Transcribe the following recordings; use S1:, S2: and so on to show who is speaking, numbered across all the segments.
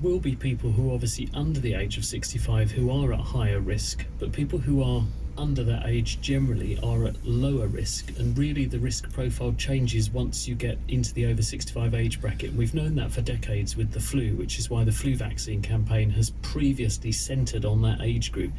S1: will be people who are obviously under the age of 65 who are at higher risk, but people who are under that age generally are at lower risk, and really the risk profile changes once you get into the over 65 age bracket. We've known that for decades with the flu, which is why the flu vaccine campaign has previously centred on that age group.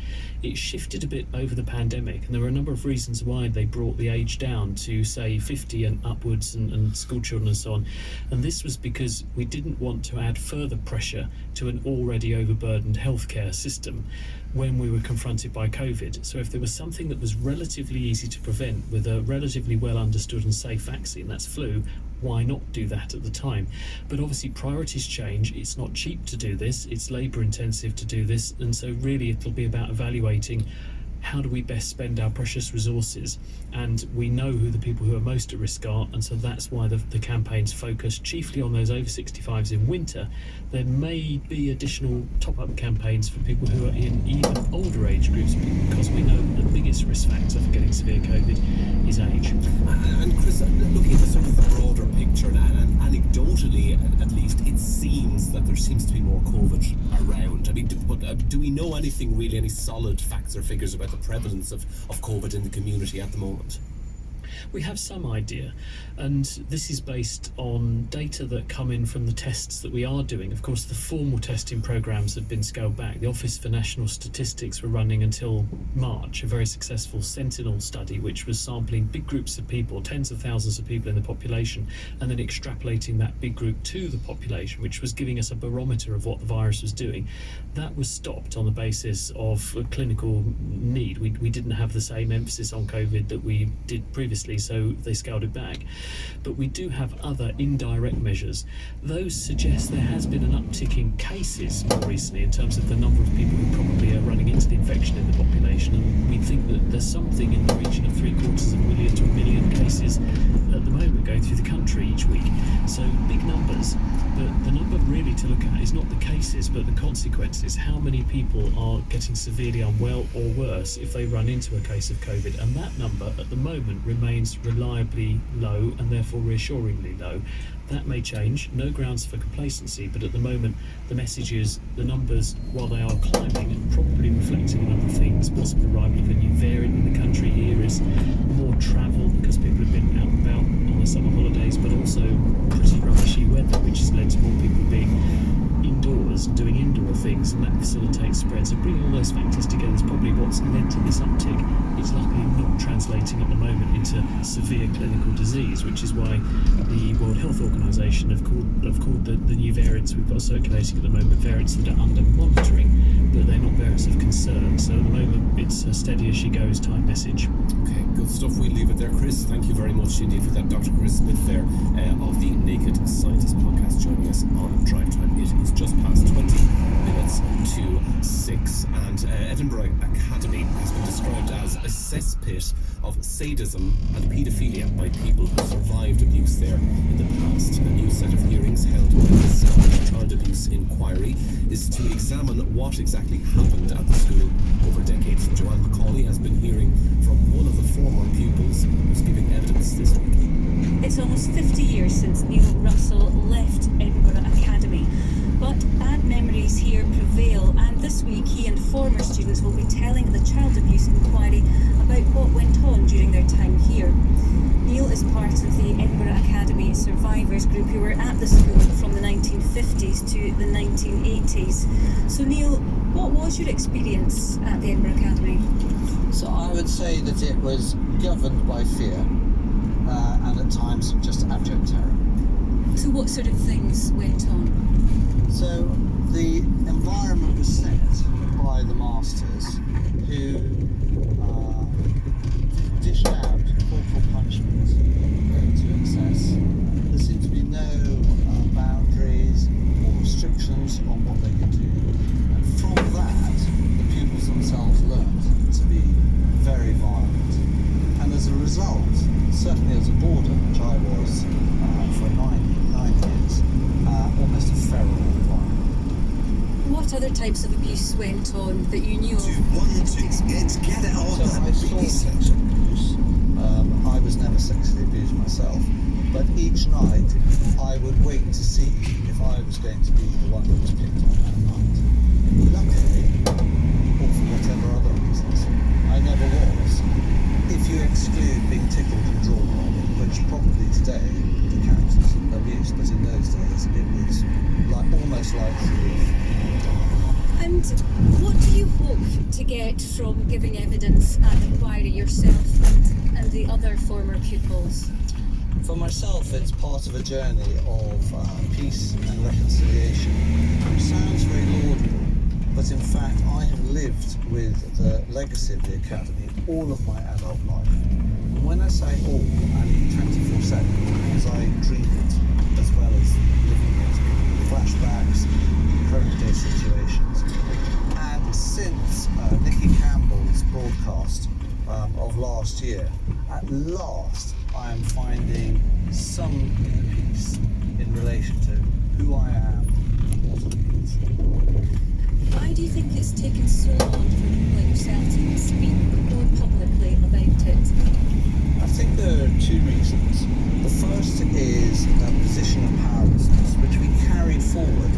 S1: It shifted a bit over the pandemic, and there were a number of reasons why they brought the age down to say 50 and upwards, and school children and so on. And this was because we didn't want to add further pressure to an already overburdened healthcare system when we were confronted by COVID. So if there was something that was relatively easy to prevent with a relatively well understood and safe vaccine, that's flu, why not do that at the time? But obviously priorities change. It's not cheap to do this, it's labour intensive to do this, and so really it'll be about evaluating how do we best spend our precious resources. And we know who the people who are most at risk are, and so that's why the campaign's focused chiefly on those over 65s in winter. There may be additional top-up campaigns for people who are in even older age groups, because we know the biggest risk factor for getting severe COVID is age.
S2: And Chris, looking at the sort of the broader picture, and anecdotally at least, it seems that there seems to be more COVID around. I mean, do we know anything really, any solid facts or figures about the prevalence of COVID in the community at the moment?
S1: We have some idea, and this is based on data that come in from the tests that we are doing. Of course, the formal testing programs have been scaled back. The Office for National Statistics were running until March a very successful Sentinel study, which was sampling big groups of people, tens of thousands of people in the population, and then extrapolating that big group to the population, which was giving us a barometer of what the virus was doing. That was stopped on the basis of clinical need. We didn't have the same emphasis on COVID that we did previously, so they scaled it back. But we do have other indirect measures. Those suggest there has been an uptick in cases more recently in terms of the number of people who probably are running into the infection in the population, and we think that there's something in the region of 750,000 to 1 million cases at the moment going through the country each week. So big numbers, but the number really to look at is not the cases but the consequences. How many people are getting severely unwell or worse if they run into a case of COVID, and that number at the moment remains reliably low and therefore reassuringly low. That may change, no grounds for complacency, but at the moment the message is the numbers, while they are climbing, and probably reflecting a number of things. Possible arrival of a new variant in the country here is more travel because people have been out and about on the summer holidays, but also pretty rubbishy weather, which has led to more people being indoors and doing indoor things, and that facilitates spread. So bringing all those factors together is probably what's led to this uptick. It's luckily not translating at the moment into severe clinical disease, which is why the World Health Organization have called the new variants we've got circulating at the moment variants that are under monitoring, but they're not variants of concern. So at the moment it's a steady as she goes type message.
S2: Okay, good stuff. We'll leave it there, Chris. Thank you very much indeed for that. Dr. Chris Smith there of the Naked Scientist podcast joining us on Drive Time. It is just past 20 minutes to 6, and Edinburgh Academy has been described as a cesspit of sadism and paedophilia by people who survived abuse there in the past. A new set of hearings held by the Scottish Child Abuse Inquiry is to examine what exactly happened at the school over decades. Joanne McCauley has been hearing from one of the former pupils who's giving evidence this week.
S3: It's almost 50 years since Neil Russell left Edinburgh Academy, but bad memories here prevail, and this week he and former students will be telling the Child Abuse Inquiry about what went on during their time here. Neil is part of the Edinburgh Academy survivors group who were at the school from the 1950s to the 1980s. So Neil, what was your experience at the Edinburgh Academy?
S4: So I would say that it was governed by fear and at times just abject terror.
S3: So what sort of things went on?
S4: So the environment was set by the masters who dished out corporal punishment to excess. There seemed to be no boundaries or restrictions on what they could do. And from that, the pupils themselves learned to be very violent. And as a result, certainly as a boarder, which I was for 9 years, almost a feral environment.
S3: What other types of abuse went on that you knew of?
S5: Do you want to get it on?
S4: So I saw sexual abuse. I was never sexually abused myself, but each night I would wait to see if I was going to be the one who was picked on.
S3: to get from giving evidence at inquiry yourself and the other former pupils?
S4: For myself, it's part of a journey of peace and reconciliation. It sounds very laudable, but in fact I have lived with the legacy of the Academy all of my adult life. And when I say all, I mean 24/7, because I dream it as well as living it. Flashbacks, current day situations. And since Nicky Campbell's broadcast of last year, at last I am finding some inner peace in relation to who I am and what it means.
S3: Why do you think it's taken so long for people like yourself to speak more publicly about it?
S4: I think there are two reasons. The first is a position of powerlessness, which we carried forward.